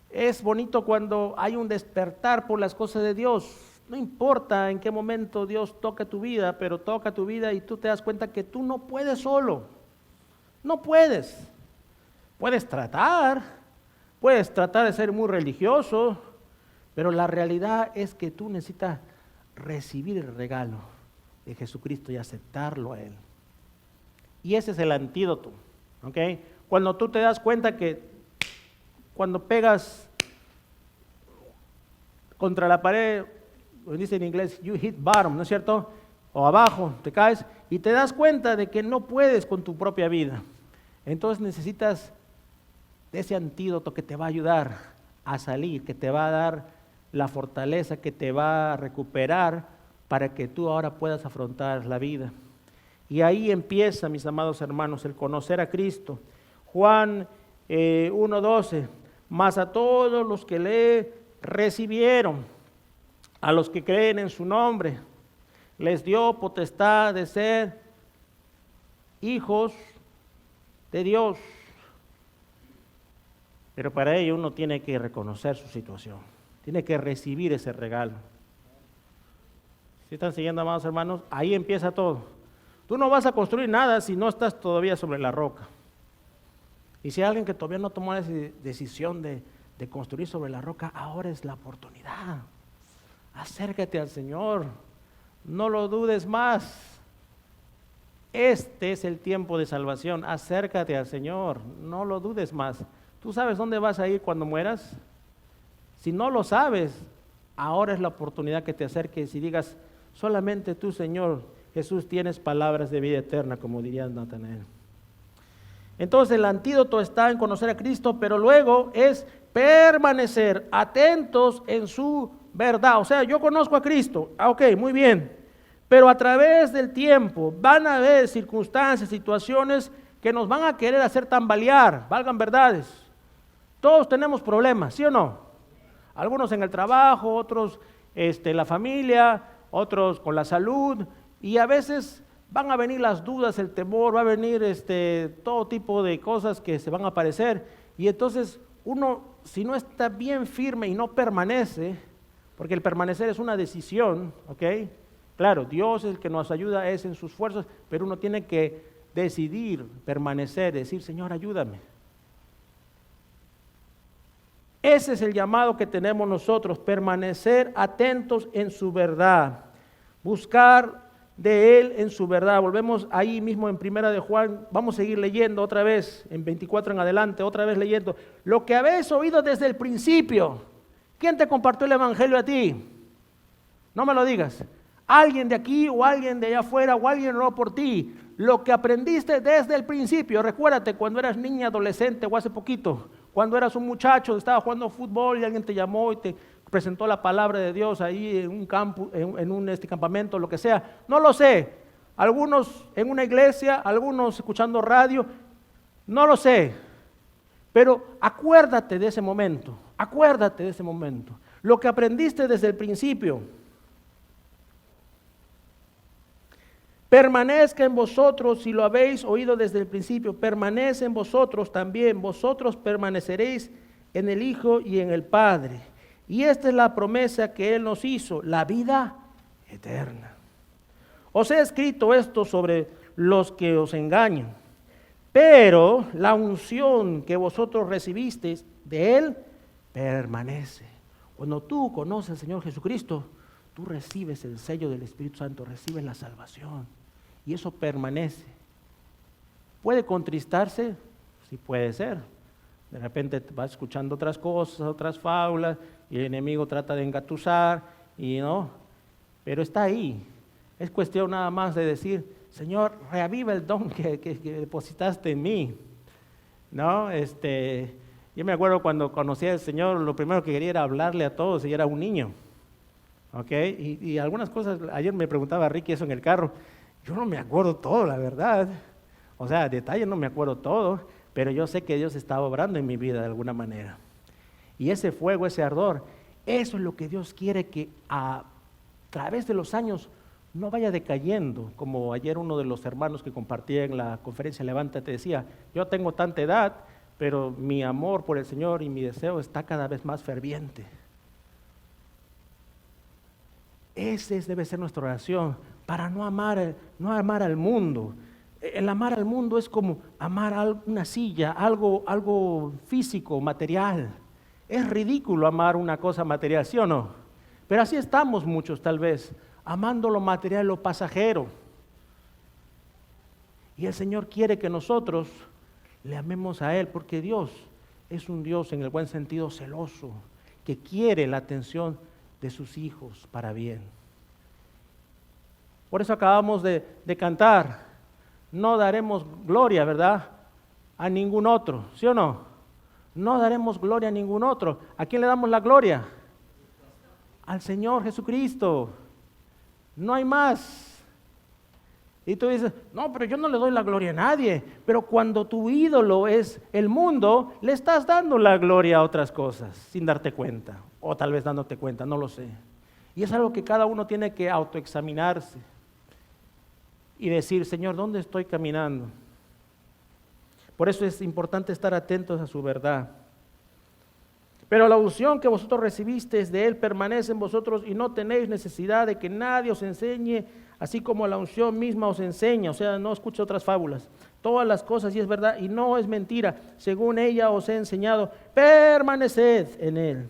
Es bonito cuando hay un despertar por las cosas de Dios. No importa en qué momento Dios toca tu vida, pero toca tu vida y tú te das cuenta que tú no puedes solo. No puedes. Puedes tratar de ser muy religioso, pero la realidad es que tú necesitas recibir el regalo de Jesucristo y aceptarlo a Él. Y ese es el antídoto, ¿ok? Cuando tú te das cuenta que cuando pegas contra la pared, lo dice en inglés, you hit bottom, ¿no es cierto? O abajo, te caes y te das cuenta de que no puedes con tu propia vida. Entonces necesitas de ese antídoto que te va a ayudar a salir, que te va a dar la fortaleza, que te va a recuperar para que tú ahora puedas afrontar la vida. Y ahí empieza, mis amados hermanos, el conocer a Cristo. Juan 1:12, mas a todos los que le recibieron, a los que creen en su nombre, les dio potestad de ser hijos de Dios. Pero para ello uno tiene que reconocer su situación, tiene que recibir ese regalo. ¿Sí están siguiendo, amados hermanos? Ahí empieza todo. Tú no vas a construir nada si no estás todavía sobre la roca. Y si hay alguien que todavía no tomó esa decisión de construir sobre la roca, ahora es la oportunidad. Acércate al Señor, no lo dudes más. Este es el tiempo de salvación, acércate al Señor, no lo dudes más. ¿Tú sabes dónde vas a ir cuando mueras? Si no lo sabes, ahora es la oportunidad que te acerques y digas, solamente tú, Señor Jesús, tienes palabras de vida eterna, como diría Natanael. Entonces el antídoto está en conocer a Cristo, pero luego es permanecer atentos en su verdad. O sea, yo conozco a Cristo, ok, muy bien, pero a través del tiempo van a haber circunstancias, situaciones que nos van a querer hacer tambalear, valgan verdades. Todos tenemos problemas, ¿sí o no? Algunos en el trabajo, otros en la familia, otros con la salud, y a veces van a venir las dudas, el temor, va a venir todo tipo de cosas que se van a aparecer, y entonces uno, si no está bien firme y no permanece, porque el permanecer es una decisión, ¿ok? Claro, Dios es el que nos ayuda, es en sus fuerzas, pero uno tiene que decidir permanecer, decir, Señor, ayúdame. Ese es el llamado que tenemos nosotros, permanecer atentos en su verdad, buscar de Él en su verdad. Volvemos ahí mismo en Primera de Juan, vamos a seguir leyendo otra vez, en 24 en adelante, otra vez leyendo. Lo que habéis oído desde el principio. ¿Quién te compartió el evangelio a ti? No me lo digas. Alguien de aquí o alguien de allá afuera o alguien oró por ti. Lo que aprendiste desde el principio. Recuérdate cuando eras niña, adolescente o hace poquito. Cuando eras un muchacho, estaba jugando fútbol y alguien te llamó y te presentó la palabra de Dios ahí en un campo, en un campamento, lo que sea. No lo sé. Algunos en una iglesia, algunos escuchando radio. No lo sé. Pero acuérdate de ese momento, acuérdate de ese momento. Lo que aprendiste desde el principio, permanezca en vosotros, si lo habéis oído desde el principio, permanece en vosotros también, vosotros permaneceréis en el Hijo y en el Padre. Y esta es la promesa que Él nos hizo, la vida eterna. Os he escrito esto sobre los que os engañan, pero la unción que vosotros recibisteis de Él permanece. Cuando tú conoces al Señor Jesucristo, tú recibes el sello del Espíritu Santo, recibes la salvación y eso permanece. ¿Puede contristarse? Sí, puede ser. De repente vas escuchando otras cosas, otras fábulas, y el enemigo trata de engatusar, y no, pero está ahí. Es cuestión nada más de decir, Señor, reaviva el don que depositaste en mí. ¿No? Yo me acuerdo cuando conocí al Señor, lo primero que quería era hablarle a todos, y era un niño. ¿Ok? Y algunas cosas, ayer me preguntaba Ricky eso en el carro, yo no me acuerdo todo, la verdad. O sea, detalles no me acuerdo todo, pero yo sé que Dios estaba obrando en mi vida de alguna manera. Y ese fuego, ese ardor, eso es lo que Dios quiere que a través de los años no vaya decayendo. Como ayer uno de los hermanos que compartía en la conferencia Levántate decía, yo tengo tanta edad, pero mi amor por el Señor y mi deseo está cada vez más ferviente. Esa debe ser nuestra oración para no amar al mundo. El amar al mundo es como amar una silla, algo físico, material. Es ridículo amar una cosa material, ¿sí o no? Pero así estamos muchos tal vez, amando lo material, lo pasajero. Y el Señor quiere que nosotros le amemos a Él, porque Dios es un Dios en el buen sentido celoso, que quiere la atención de sus hijos para bien. Por eso acabamos de cantar, no daremos gloria, ¿verdad?, a ningún otro, ¿sí o no? No daremos gloria a ningún otro. ¿A quién le damos la gloria? Al Señor Jesucristo. No hay más. Y tú dices, no, pero yo no le doy la gloria a nadie. Pero cuando tu ídolo es el mundo, le estás dando la gloria a otras cosas, sin darte cuenta, o tal vez dándote cuenta, no lo sé. Y es algo que cada uno tiene que autoexaminarse y decir, Señor, ¿dónde estoy caminando? Por eso es importante estar atentos a su verdad. Pero la unción que vosotros recibisteis de Él permanece en vosotros y no tenéis necesidad de que nadie os enseñe, así como la unción misma os enseña. O sea, no escuche otras fábulas. Todas las cosas, y es verdad, y no es mentira, según ella os he enseñado, permaneced en Él.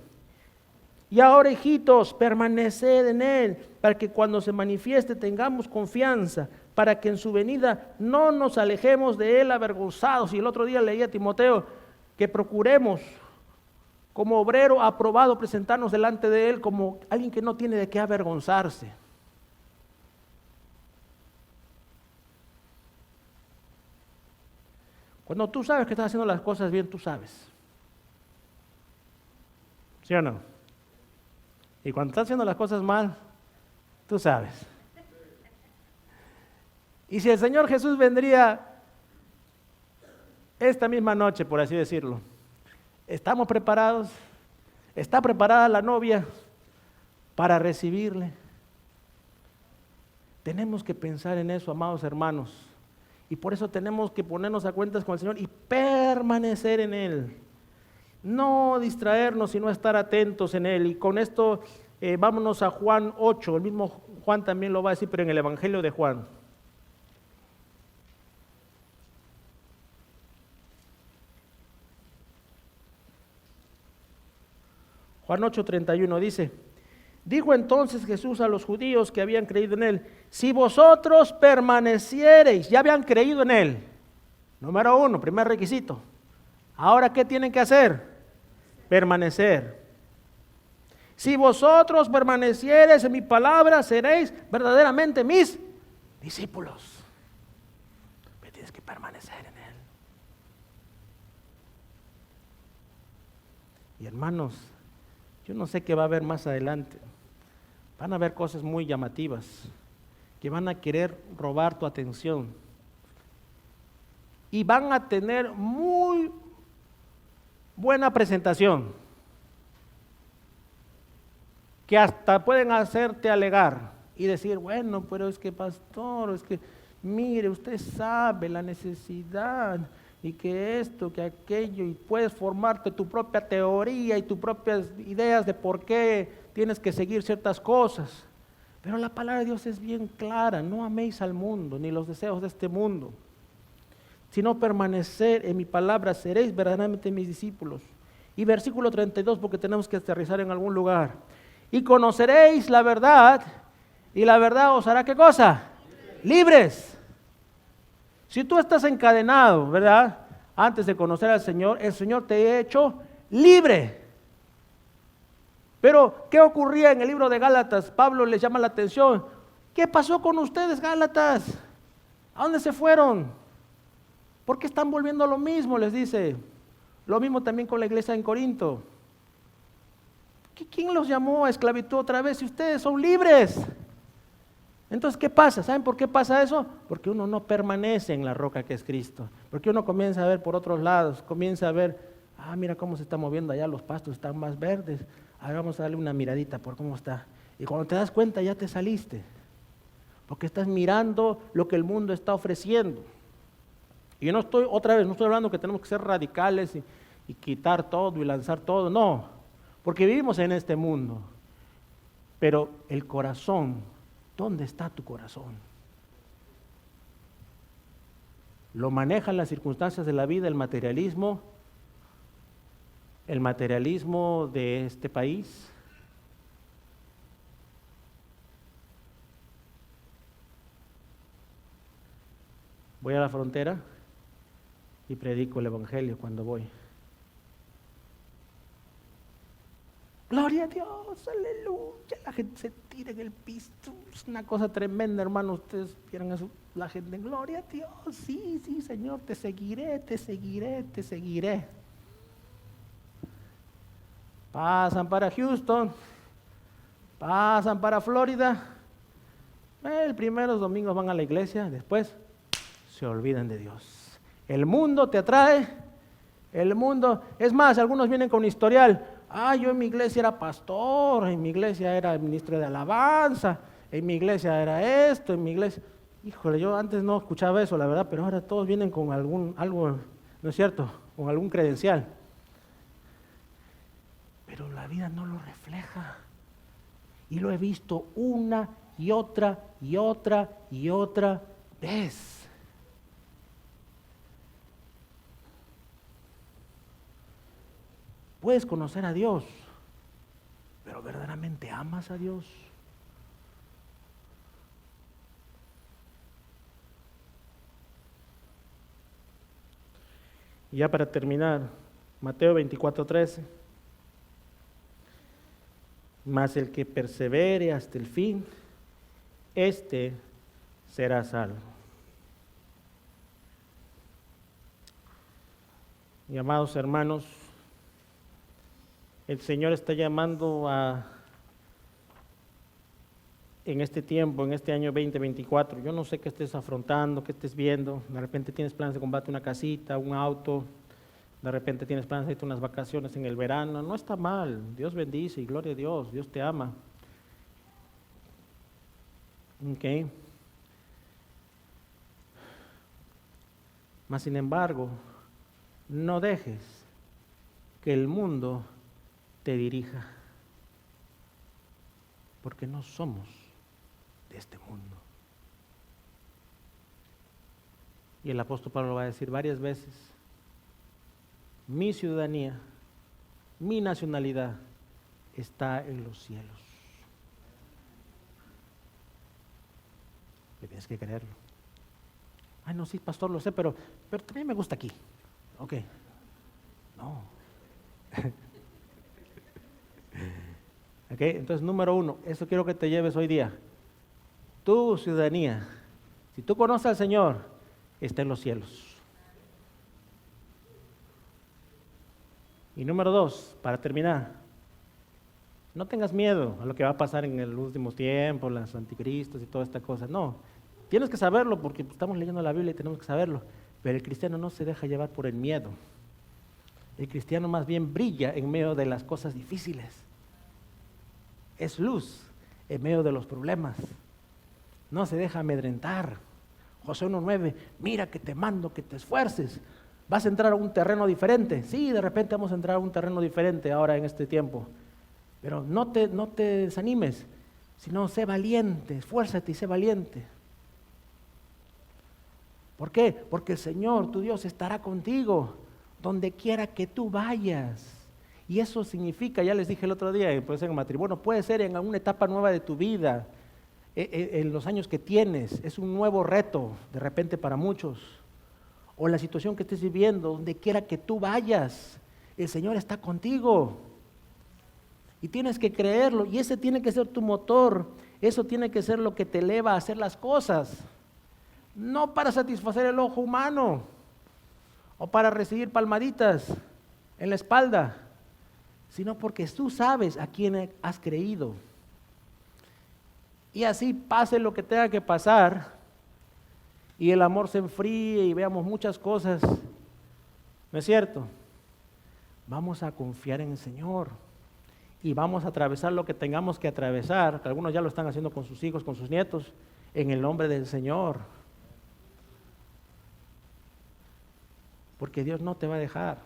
Y ahora, hijitos, permaneced en Él, para que cuando se manifieste tengamos confianza, para que en su venida no nos alejemos de Él avergonzados. Y el otro día leía a Timoteo que procuremos como obrero aprobado presentarnos delante de Él como alguien que no tiene de qué avergonzarse. Cuando tú sabes que estás haciendo las cosas bien, tú sabes. ¿Sí o no? Y cuando estás haciendo las cosas mal, tú sabes. Y si el Señor Jesús vendría esta misma noche, por así decirlo, ¿estamos preparados? ¿Está preparada la novia para recibirle? Tenemos que pensar en eso, amados hermanos. Y por eso tenemos que ponernos a cuentas con el Señor y permanecer en Él. No distraernos, sino estar atentos en Él. Y con esto vámonos a Juan 8. El mismo Juan también lo va a decir, pero en el Evangelio de Juan. Juan 8:31 dice, dijo entonces Jesús a los judíos que habían creído en Él, si vosotros permaneciereis, ya habían creído en Él. Número 1, primer requisito. Ahora, ¿qué tienen que hacer? Permanecer. Si vosotros permaneciereis en mi palabra, seréis verdaderamente mis discípulos. Pero tienes que permanecer en Él. Y hermanos, yo no sé qué va a haber más adelante. Van a haber cosas muy llamativas que van a querer robar tu atención. Y van a tener muy buena presentación, que hasta pueden hacerte alegar y decir, bueno, pero es que pastor, es que mire, usted sabe la necesidad y que esto, que aquello, y puedes formarte tu propia teoría y tus propias ideas de por qué tienes que seguir ciertas cosas. Pero la palabra de Dios es bien clara: no améis al mundo, ni los deseos de este mundo, sino permanecer en mi palabra, seréis verdaderamente mis discípulos. Y versículo 32, porque tenemos que aterrizar en algún lugar. Y conoceréis la verdad, y la verdad os hará ¿qué cosa? Libres. Si tú estás encadenado, ¿verdad? Antes de conocer al Señor, el Señor te ha hecho libre. Pero, ¿qué ocurría en el libro de Gálatas? Pablo les llama la atención. ¿Qué pasó con ustedes, Gálatas? ¿A dónde se fueron? ¿Por qué están volviendo a lo mismo? Les dice. Lo mismo también con la iglesia en Corinto. ¿Quién los llamó a esclavitud otra vez si ustedes son libres? Entonces, ¿qué pasa? ¿Saben por qué pasa eso? Porque uno no permanece en la roca que es Cristo. Porque uno comienza a ver por otros lados, comienza a ver, mira cómo se está moviendo allá, los pastos están más verdes. Vamos a darle una miradita por cómo está. Y cuando te das cuenta ya te saliste. Porque estás mirando lo que el mundo está ofreciendo. Y yo no estoy hablando que tenemos que ser radicales y quitar todo y lanzar todo, no. Porque vivimos en este mundo. Pero el corazón, ¿dónde está tu corazón? ¿Lo manejan las circunstancias de la vida, el materialismo de este país? Voy a la frontera y predico el evangelio cuando voy. Gloria a Dios, aleluya, la gente se tira en el piso, es una cosa tremenda, hermano. Ustedes vieron eso, la gente, gloria a Dios, sí, Señor, te seguiré, te seguiré, te seguiré. Pasan para Houston, pasan para Florida, el primeros domingos van a la iglesia, después se olvidan de Dios. El mundo te atrae, el mundo, es más, algunos vienen con historial. Yo en mi iglesia era pastor, en mi iglesia era ministro de alabanza, en mi iglesia era esto, en mi iglesia... Híjole, yo antes no escuchaba eso, la verdad, pero ahora todos vienen con algo, ¿no es cierto? Con algún credencial. Pero la vida no lo refleja. Y lo he visto una y otra y otra y otra vez. Puedes conocer a Dios, pero ¿verdaderamente amas a Dios? Y ya para terminar, Mateo 24:13. Mas el que persevere hasta el fin, este será salvo. Y amados hermanos, el Señor está llamando en este tiempo, en este año 2024, yo no sé qué estés afrontando, qué estés viendo. De repente tienes planes de comprarte una casita, un auto, de repente tienes planes de irte unas vacaciones en el verano. No está mal, Dios bendice y gloria a Dios, Dios te ama. Ok. Mas sin embargo, no dejes que el mundo te dirija, porque no somos de este mundo. Y el apóstol Pablo va a decir varias veces: mi ciudadanía, mi nacionalidad está en los cielos. Le tienes que creerlo. No, sí, pastor, lo sé, pero también me gusta aquí. Ok. No. Okay, entonces, número 1, eso quiero que te lleves hoy día. Tu ciudadanía, si tú conoces al Señor, está en los cielos. Y número 2, para terminar, no tengas miedo a lo que va a pasar en el último tiempo, los anticristos y toda esta cosa. No, tienes que saberlo porque estamos leyendo la Biblia y tenemos que saberlo. Pero el cristiano no se deja llevar por el miedo. El cristiano más bien brilla en medio de las cosas difíciles. Es luz en medio de los problemas. No se deja amedrentar. Josué 1:9, mira que te mando que te esfuerces. ¿Vas a entrar a un terreno diferente? Sí, de repente vamos a entrar a un terreno diferente ahora en este tiempo. Pero no te desanimes, sino sé valiente, esfuérzate y sé valiente. ¿Por qué? Porque el Señor, tu Dios, estará contigo donde quiera que tú vayas. Y eso significa, ya les dije el otro día, puede ser en matrimonio, puede ser en alguna etapa nueva de tu vida, en los años que tienes, es un nuevo reto de repente para muchos. O la situación que estés viviendo, donde quiera que tú vayas, el Señor está contigo. Y tienes que creerlo, y ese tiene que ser tu motor, eso tiene que ser lo que te eleva a hacer las cosas. No para satisfacer el ojo humano, o para recibir palmaditas en la espalda, sino porque tú sabes a quién has creído. Y así pase lo que tenga que pasar, y el amor se enfríe y veamos muchas cosas, ¿no es cierto? Vamos a confiar en el Señor y vamos a atravesar lo que tengamos que atravesar, que algunos ya lo están haciendo con sus hijos, con sus nietos, en el nombre del Señor. Porque Dios no te va a dejar.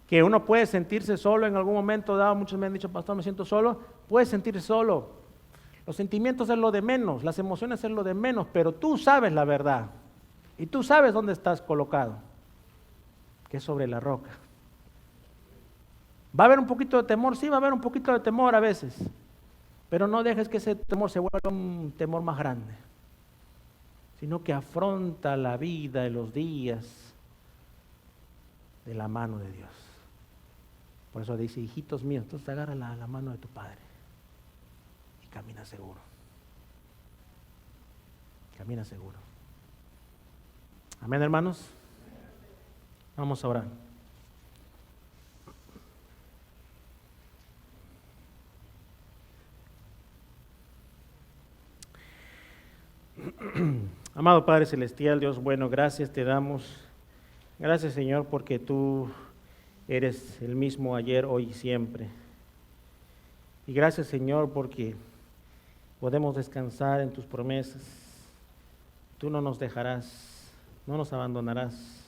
Que uno puede sentirse solo en algún momento dado, muchos me han dicho, pastor, me siento solo, puedes sentirse solo. Los sentimientos es lo de menos, las emociones es lo de menos, pero tú sabes la verdad y tú sabes dónde estás colocado, que es sobre la roca. ¿Va a haber un poquito de temor? Sí, va a haber un poquito de temor a veces, pero no dejes que ese temor se vuelva un temor más grande, sino que afronta la vida y los días de la mano de Dios. Por eso dice, hijitos míos, entonces agarra la mano de tu Padre. Camina seguro. Camina seguro. Amén, hermanos. Vamos a orar. Amado Padre Celestial, Dios bueno, gracias te damos. Gracias, Señor, porque tú eres el mismo ayer, hoy y siempre. Y gracias, Señor, porque podemos descansar en tus promesas. Tú no nos dejarás, no nos abandonarás.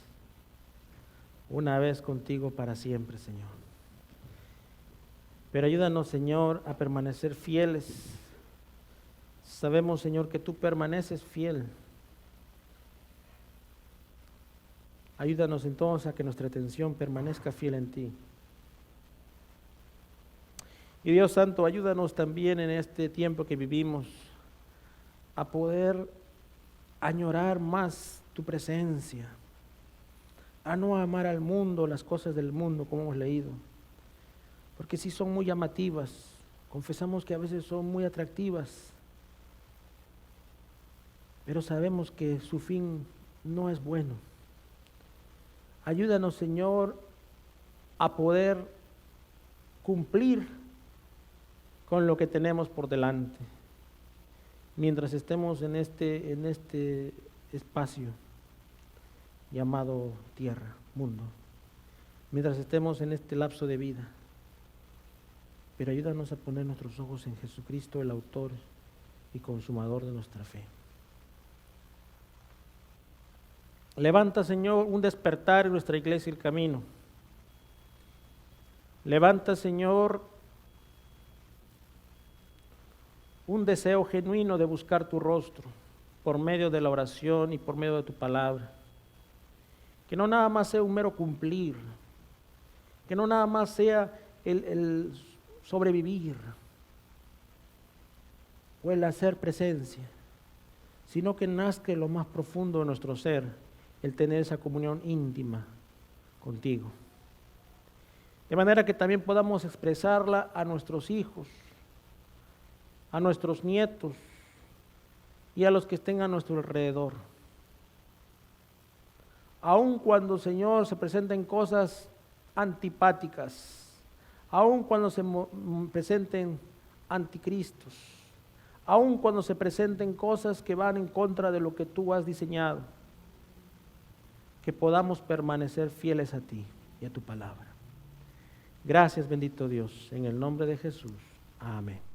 Una vez contigo para siempre, Señor. Pero ayúdanos, Señor, a permanecer fieles. Sabemos, Señor, que tú permaneces fiel. Ayúdanos entonces a que nuestra atención permanezca fiel en ti. Y Dios Santo, ayúdanos también en este tiempo que vivimos a poder añorar más tu presencia, a no amar al mundo, las cosas del mundo, como hemos leído, porque sí son muy llamativas, confesamos que a veces son muy atractivas, pero sabemos que su fin no es bueno. Ayúdanos, Señor, a poder cumplir con lo que tenemos por delante, mientras estemos en este espacio llamado tierra, mundo, mientras estemos en este lapso de vida. Pero ayúdanos a poner nuestros ojos en Jesucristo, el autor y consumador de nuestra fe. Levanta, Señor, un despertar en nuestra iglesia El Camino. Levanta, Señor, un deseo genuino de buscar tu rostro por medio de la oración y por medio de tu palabra. Que no nada más sea un mero cumplir, que no nada más sea el sobrevivir o el hacer presencia, sino que nazca en lo más profundo de nuestro ser el tener esa comunión íntima contigo. De manera que también podamos expresarla a nuestros hijos, a nuestros nietos y a los que estén a nuestro alrededor. Aun cuando, Señor, se presenten cosas antipáticas, aun cuando se presenten anticristos, aun cuando se presenten cosas que van en contra de lo que tú has diseñado, que podamos permanecer fieles a ti y a tu palabra. Gracias, bendito Dios, en el nombre de Jesús. Amén.